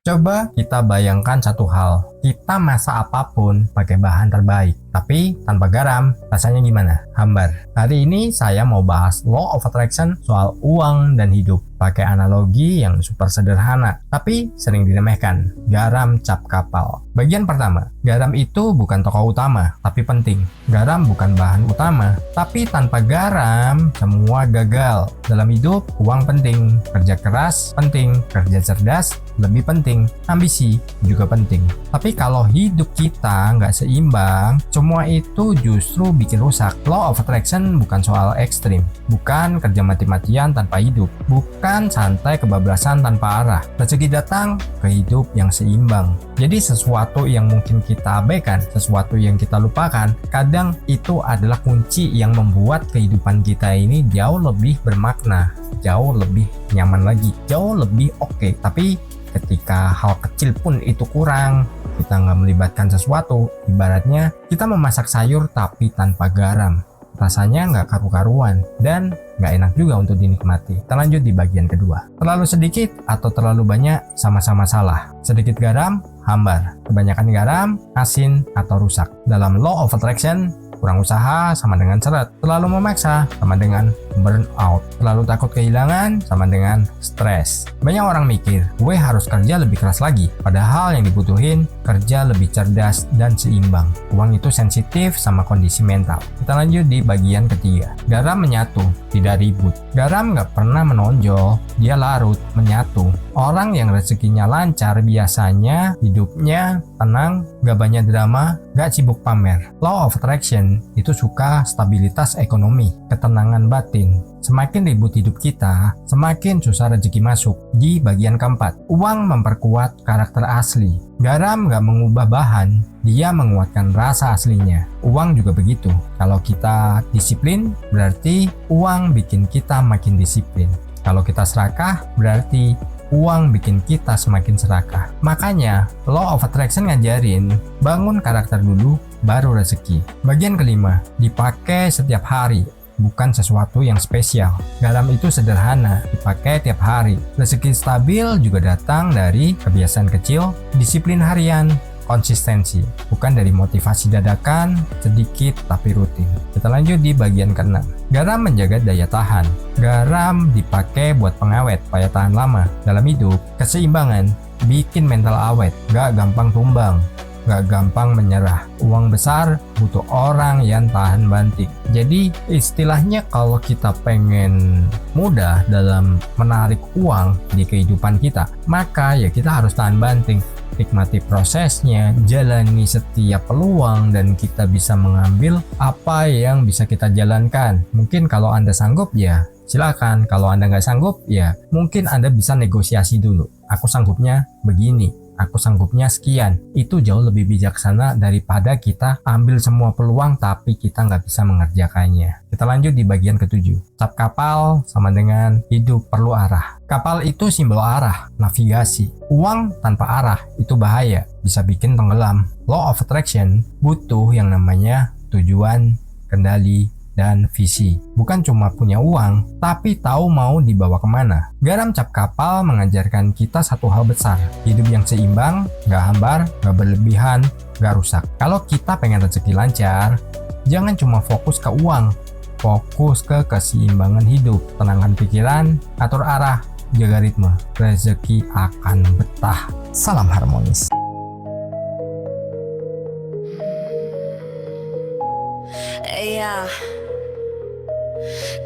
Coba kita bayangkan satu hal, kita masak apapun pakai bahan terbaik, tapi tanpa garam, rasanya gimana? Hambar. Hari ini saya mau bahas Law of Attraction soal uang dan hidup, pakai analogi yang super sederhana, tapi sering diremehkan, garam cap kapal. Bagian pertama, garam itu bukan tokoh utama, tapi penting. Garam bukan bahan utama, tapi tanpa garam, semua gagal. Dalam hidup, uang penting, kerja keras penting, kerja cerdas lebih penting, ambisi juga penting. Tapi kalau hidup kita nggak seimbang, semua itu justru bikin rusak. Law of Attraction bukan soal ekstrim, bukan kerja mati-matian tanpa hidup, bukan santai kebablasan tanpa arah. Rezeki datang ke hidup yang seimbang. Jadi sesuatu yang mungkin kita abaikan, sesuatu yang kita lupakan, kadang itu adalah kunci yang membuat kehidupan kita ini jauh lebih bermakna, jauh lebih nyaman lagi, jauh lebih oke. Tapi ketika hal kecil pun itu kurang, kita nggak melibatkan sesuatu, ibaratnya kita memasak sayur tapi tanpa garam, rasanya nggak karu-karuan dan nggak enak juga untuk dinikmati. Kita lanjut di bagian kedua. Terlalu sedikit atau terlalu banyak sama-sama salah. Sedikit garam, hambar. Kebanyakan garam, asin atau rusak. Dalam Law of Attraction, kurang usaha sama dengan seret. Terlalu memaksa sama dengan burnout. Terlalu takut kehilangan sama dengan stres. Banyak orang mikir, gue harus kerja lebih keras lagi. Padahal yang dibutuhin kerja lebih cerdas dan seimbang. Uang itu sensitif sama kondisi mental. Kita lanjut di bagian ketiga. Garam menyatu, tidak ribut. Garam nggak pernah menonjol, dia larut, menyatu. Orang yang rezekinya lancar biasanya hidupnya tenang, gak banyak drama, gak sibuk pamer. Law of Attraction itu suka stabilitas ekonomi, ketenangan batin. Semakin ribut hidup kita, semakin susah rezeki masuk. Di bagian keempat, uang memperkuat karakter asli. Garam gak mengubah bahan, dia menguatkan rasa aslinya. Uang juga begitu. Kalau kita disiplin, berarti uang bikin kita makin disiplin. Kalau kita serakah, berarti uang bikin kita semakin serakah. Makanya, Law of Attraction ngajarin, bangun karakter dulu, baru rezeki. Bagian kelima, dipakai setiap hari, bukan sesuatu yang spesial. Garam itu sederhana, dipakai tiap hari. Rezeki stabil juga datang dari kebiasaan kecil, disiplin harian, konsistensi, bukan dari motivasi dadakan, sedikit tapi rutin. Kita lanjut di bagian keenam. Garam menjaga daya tahan. Garam dipakai buat pengawet, supaya tahan lama. Dalam hidup, keseimbangan bikin mental awet, gak gampang tumbang, gak gampang menyerah. Uang besar butuh orang yang tahan banting. Jadi istilahnya kalau kita pengen mudah dalam menarik uang di kehidupan kita, maka ya kita harus tahan banting. Nikmati prosesnya, jalani setiap peluang, dan kita bisa mengambil apa yang bisa kita jalankan. Mungkin kalau Anda sanggup ya silakan, kalau Anda nggak sanggup ya mungkin Anda bisa negosiasi dulu. Aku sanggupnya begini, aku sanggupnya sekian. Itu jauh lebih bijaksana daripada kita ambil semua peluang tapi kita nggak bisa mengerjakannya. Kita lanjut di bagian ketujuh. Cap kapal sama dengan hidup perlu arah. Kapal itu simbol arah, navigasi. Uang tanpa arah itu bahaya, bisa bikin tenggelam. Law of Attraction butuh yang namanya tujuan, kendali, dan visi. Bukan cuma punya uang, tapi tahu mau dibawa kemana. Garam cap kapal mengajarkan kita satu hal besar. Hidup yang seimbang, gak hambar, gak berlebihan, gak rusak. Kalau kita pengen rezeki lancar, jangan cuma fokus ke uang, fokus ke keseimbangan hidup. Tenangkan pikiran, atur arah, jaga ritme. Rezeki akan betah. Salam harmonis.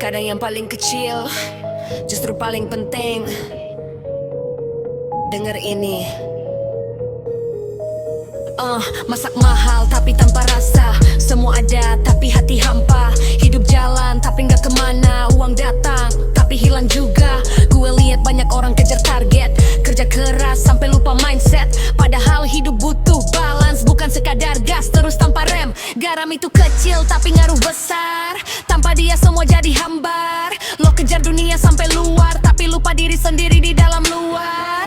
Kadang yang paling kecil justru paling penting. Dengar ini. Masak mahal tapi tanpa rasa. Semua ada tapi hati hampa. Hidup jalan tapi nggak kemana. Uang datang tapi hilang juga. Gue lihat banyak orang kejar target, kerja keras sampai lupa mindset. Padahal hidup butuh balance, bukan sekadar gas terus tanpa rem. Garam itu kecil tapi ngaruh besar. Tanpa dia semua jadi hambar. Lo kejar dunia sampai luar tapi lupa diri sendiri di dalam luar.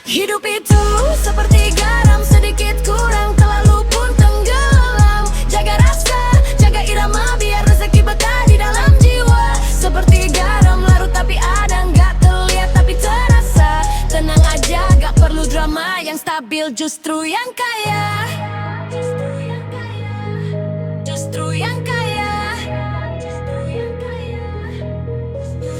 Hidup itu seperti garam, sedikit kurang, terlalu pun tenggelam. Jaga rasa, jaga irama, biar rezeki betah di dalam jiwa. Seperti garam larut tapi ada, nggak terlihat tapi terasa. Tenang aja, yang stabil justru yang kaya. Justru yang kaya.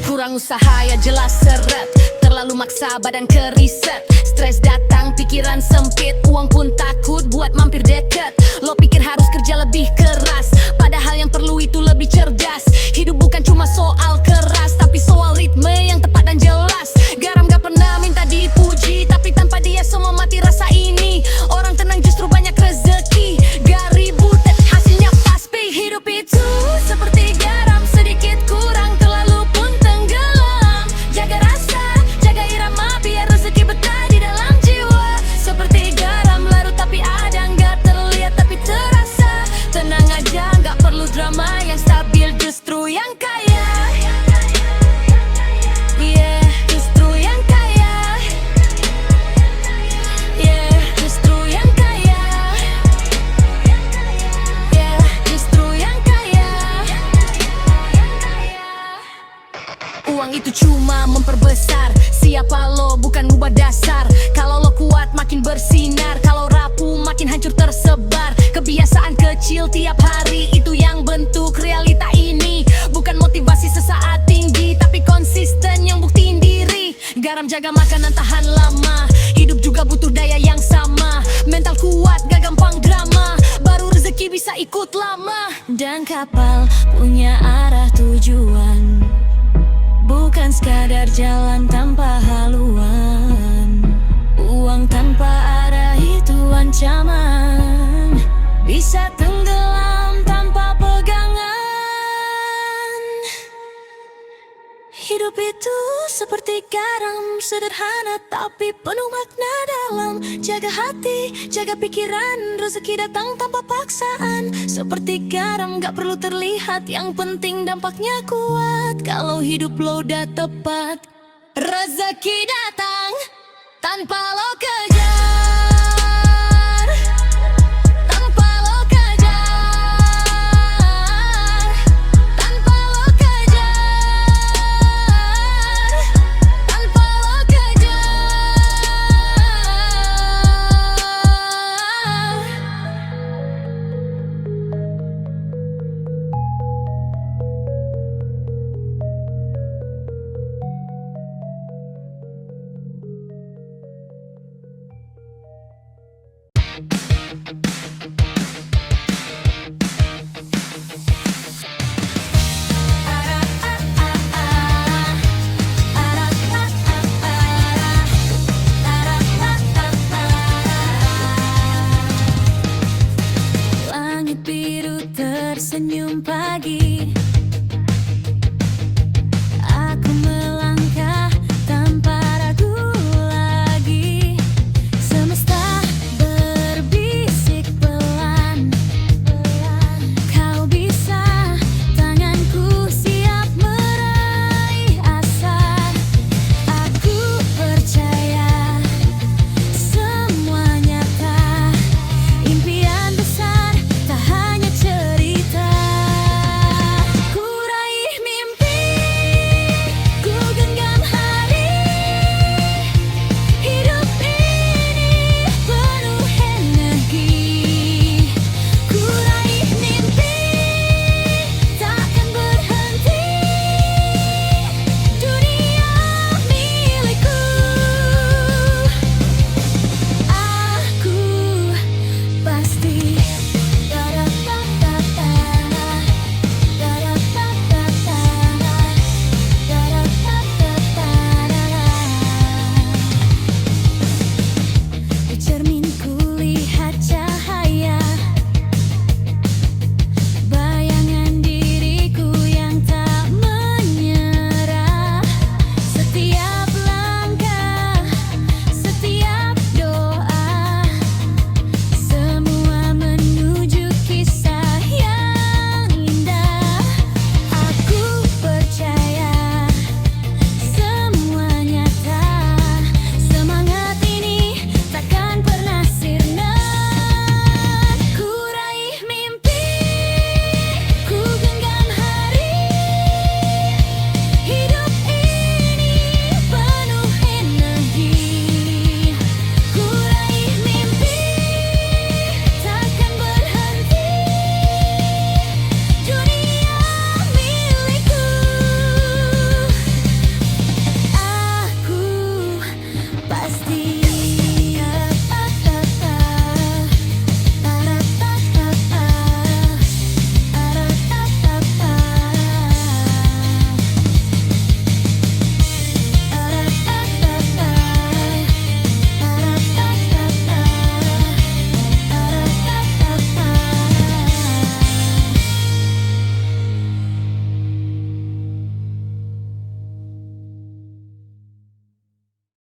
Kurang usaha ya jelas seret, terlalu maksa badan ke riset. Stres datang pikiran sempit, uang pun takut buat mampir deket. Lo pikir harus kerja lebih keras, padahal yang perlu itu lebih cerdas. Hidup bukan cuma soal keras, tapi soal ritme yang tepat dan jelas. Garam gak pernah minta dipuji, tapi tanpa dia semua mati rasa ini. Orang tenang justru banyak rezeki, gak ribut hasilnya pasti. Hidup itu seperti garam, sedikit kurang terlalu pun tenggelam. Jaga rasa, jaga irama, biar rezeki betah di dalam jiwa. Seperti garam larut tapi ada, nggak terlihat tapi terasa. Tenang aja, nggak perlu drama, yang stabil justru yang kaya. Yeah, justru yang kaya. Yeah, justru yang kaya. Yeah, justru yang kaya. Uang itu cuma memperbesar siapa lo, bukan ngubah dasar. Kalau lo kuat makin bersinar, kalau rapuh makin hancur tersebar. Kebiasaan kecil tiap hari itu yang bentuk realita ini. Bukan motivasi sesaat tinggi, tapi konsisten yang buktiin diri. Garam jaga makanan tahan lama, hidup juga butuh daya yang sama. Mental kuat gak gampang drama, baru rezeki bisa ikut lama. Dan kapal punya arah tujuan, bukan sekadar jalan tanpa haluan. Uang tanpa arah itu ancaman, bisa tenggelam tanpa pegangan. Hidup itu seperti garam, sederhana tapi penuh makna dalam. Jaga hati, jaga pikiran, rezeki datang tanpa paksaan. Seperti garam gak perlu terlihat, yang penting dampaknya kuat. Kalau hidup lo udah tepat, rezeki datang tanpa lo